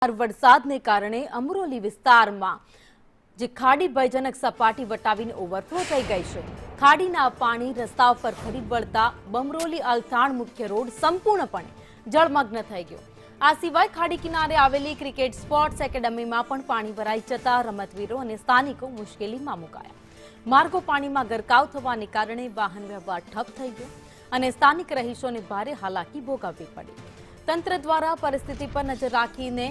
વરસાદને કારણે અમરોલી વિસ્તારમાં જે ખાડી ભયજનક સપાટી વટાવીને ઓવરફ્લો થઈ ગઈ છે। ખાડીના પાણી રસ્તા પર ફરી વળતા બમરોલી અલથાણ મુખ્ય રોડ સંપૂર્ણપણે જળમગ્ન થઈ ગયો। આ સિવાય ખાડી કિનારે આવેલી ક્રિકેટ સ્પોર્ટ્સ એકેડમીમાં પણ પાણી ભરાઈ જતા રમતવીરો અને સ્થાનિકો મુશ્કેલીમાં મુકાયા। માર્ગો પાણીમાં ગરકાવ થવાને કારણે વાહન વ્યવહાર ઠપ થઈ ગયો અને સ્થાનિક રહીશોને ભારે હાલાકી ભોગવવી પડી। તંત્ર દ્વારા પરિસ્થિતિ પર નજર રાખીને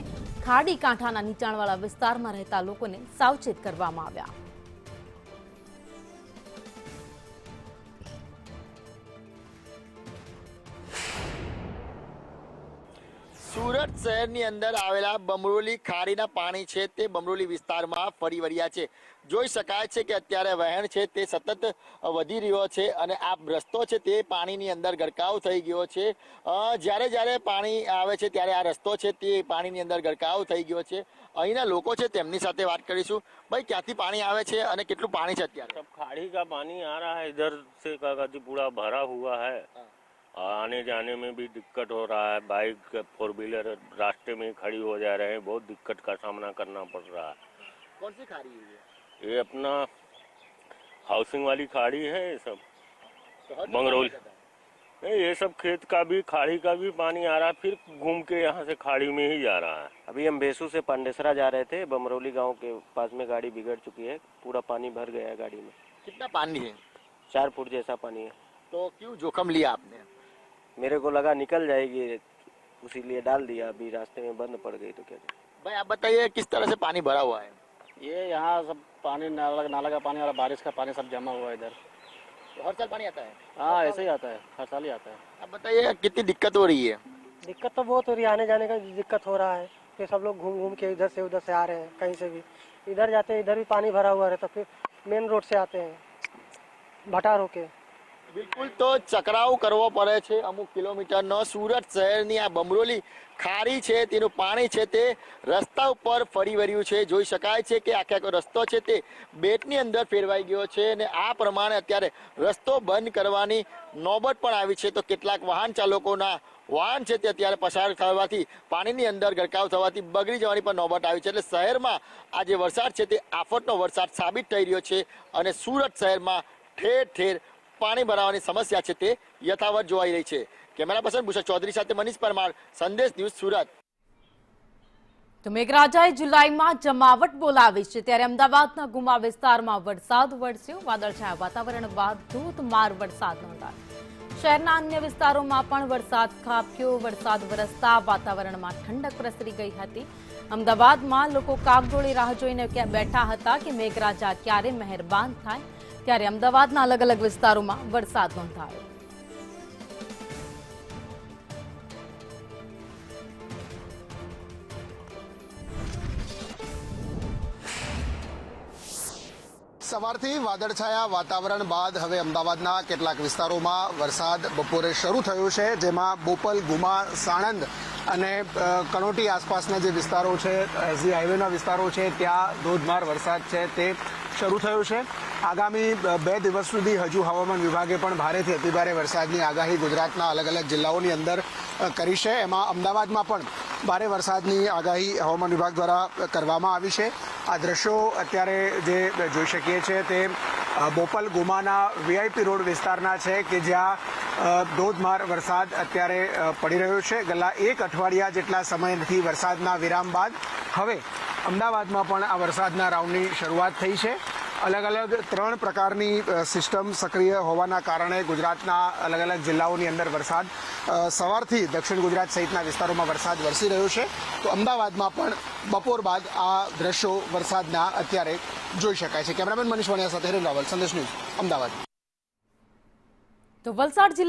ખાડી કાંઠાના નીચાણવાળા વિસ્તારમાં રહેતા લોકોને સાવચેત કરવામાં આવ્યા। સુરત શહેરની અંદર આવેલા બમરોલી ખાડીના પાણી છે તે બમરોલી વિસ્તારમાં ફરી વળ્યા છે। જોઈ શકાય છે કે અત્યારે વહેણ છે તે સતત વધી રહ્યો છે અને આ રસ્તો છે તે પાણીની અંદર ગરકાવ થઈ ગયો છે। જ્યારે પાણી આવે છે ત્યારે આ રસ્તો છે તે પાણીની અંદર ગરકાવ થઈ ગયો છે। અહીંના લોકો છે તેમની સાથે વાત કરીશું। ભાઈ, ક્યાંથી પાણી આવે છે અને કેટલું પાણી છે અત્યારે? खाड़ी का पानी आ रहा है, इधर से कागज पूरा भरा हुआ है। आने जाने में भी दिक्कत हो रहा है। बाइक फोर व्हीलर रास्ते में खड़ी हो जा रहे हैं, बहुत दिक्कत का सामना करना पड़ रहा है। कौन सी खाड़ी है ये अपना हाउसिंग वाली खाड़ी है। ये सब तो बंगरौली नहीं, ये सब खेत का भी खाड़ी का भी पानी आ रहा है, फिर घूम के यहाँ से खाड़ी में ही जा रहा है। अभी हम बेसू से पांडेसरा जा रहे थे, बमरौली गांव के पास में गाड़ी बिगड़ चुकी है, पूरा पानी भर गया है गाड़ी में। कितना पानी है? 4 फुट जैसा पानी है। तो क्यों जोखम लिया आपने? मेरे को लगा निकल जाएगी, उसीलिए डाल दिया। अभी रास्ते में बंद पड़ गई तो क्या करें। भाई, आप बताइए किस तरह से पानी भरा हुआ है? ये यहाँ सब पानी नाला का पानी और बारिश का पानी सब जमा हुआ है इधर। तो हर साल पानी आता है? हाँ, ऐसे ही आता है, हर साल ही आता है। आप बताइए कितनी दिक्कत हो रही है? दिक्कत तो बहुत हो रही है, आने जाने का दिक्कत हो रहा है। फिर सब लोग घूम घूम के इधर से आ रहे हैं, कहीं से भी इधर जाते हैं, इधर भी पानी भरा हुआ रहता, फिर मेन रोड से आते हैं भटार होके। બિલકુલ, તો ચકરાવ કરવો પડે છે અમુક કિલોમીટરનો। સુરત શહેરની આ બમરોલી ખાડી છે તેનું પાણી છે તે રસ્તા ઉપર ફરી વળ્યું છે। જોઈ શકાય છે કે આખો રસ્તો છે તે બેટની અંદર ફેરવાઈ ગયો છે અને આ પ્રમાણે અત્યારે રસ્તો બંધ કરવાની નોબત પણ આવી છે। તો કેટલાક વાહન ચાલકોના વાહન છે તે અત્યારે પસાર થવાથી પાણીની અંદર ગરકાવ થવાથી બગડી જવાની પણ નોબત આવી છે। એટલે શહેરમાં આ જે વરસાદ છે તે આફતનો વરસાદ સાબિત થઈ રહ્યો છે અને સુરત શહેરમાં ઠેર ઠેર પાણી ભરાવાની સમસ્યા છે તે યથાવત જોવાઈ રહી છે। કેમેરા પર્સન ભૂષણ ચૌધરી સાથે મનીષ પરમાર, સંદેશ ન્યૂઝ, સુરત। તો મેઘરાજાએ જુલાઈમાં જમાવટ બોલાવી છે ત્યારે અમદાવાદના ગુમા વિસ્તારમાં વરસાદ વરસ્યો। વાદળછાયા વાતાવરણ બાદ ધોધમાર વરસાદ નોંધાયો। શહેરના અન્ય વિસ્તારોમાં પણ વરસાદ ખાબક્યો। વરસાદ વરસતા વાતાવરણમાં ઠંડક પ્રસરી ગઈ હતી। અમદાવાદમાં લોકો કાગડોળે રાહ જોઈને બેઠા હતા કે મેઘરાજા ક્યારે મહેરબાન થાય, ત્યારે અમદાવાદના અલગ અલગ વિસ્તારોમાં વરસાદ નોંધાયો। સવારથી વાદળછાયા વાતાવરણ બાદ હવે અમદાવાદના કેટલાક વિસ્તારોમાં વરસાદ બપોરે શરૂ થયો છે, જેમાં બોપલ, ગુમા, સાણંદ અને કનોટી આસપાસના જે વિસ્તારો છે, એસજી હાઈવેના વિસ્તારો છે, ત્યાં ધોધમાર વરસાદ છે તે શરૂ થયો છે। આગામી 2 દિવસ સુધી હજુ હવામાન વિભાગે પણ ભારેથી અતિભારે વરસાદની આગાહી ગુજરાતના અલગ અલગ જિલ્લાઓની અંદર કરી છે। એમાં અમદાવાદમાં પણ ભારે વરસાદની આગાહી હવામાન વિભાગ દ્વારા કરવામાં આવી છે। આ દ્રશ્યો અત્યારે જે જોઈ શકીએ છીએ તે બોપલ, ગુમાના વીઆઈપી રોડ વિસ્તારના છે કે જ્યાં ધોધમાર વરસાદ અત્યારે પડી રહ્યો છે। ગલા 1 અઠવાડિયા જેટલા સમયથી વરસાદના વિરામ બાદ હવે અમદાવાદમાં પણ આ વરસાદના રાઉન્ડની શરૂઆત થઈ છે। અલગ અલગ 3 પ્રકારની સિસ્ટમ સક્રિય હોવાના કારણે ગુજરાતના અલગ અલગ જિલ્લાઓની અંદર વરસાદ સવારથી દક્ષિણ ગુજરાત સહિતના વિસ્તારોમાં વરસાદ વરસી રહ્યો છે। તો અમદાવાદમાં પણ બપોર બાદ આ દ્રશ્યો વરસાદના અત્યારે જોઈ શકાય છે। કેમેરામેન મનીષ વાણિયા સાથે હિરેન રાવલ, સંદેશ ન્યૂઝ, અમદાવાદ। તો વલસાડ જિલ્લા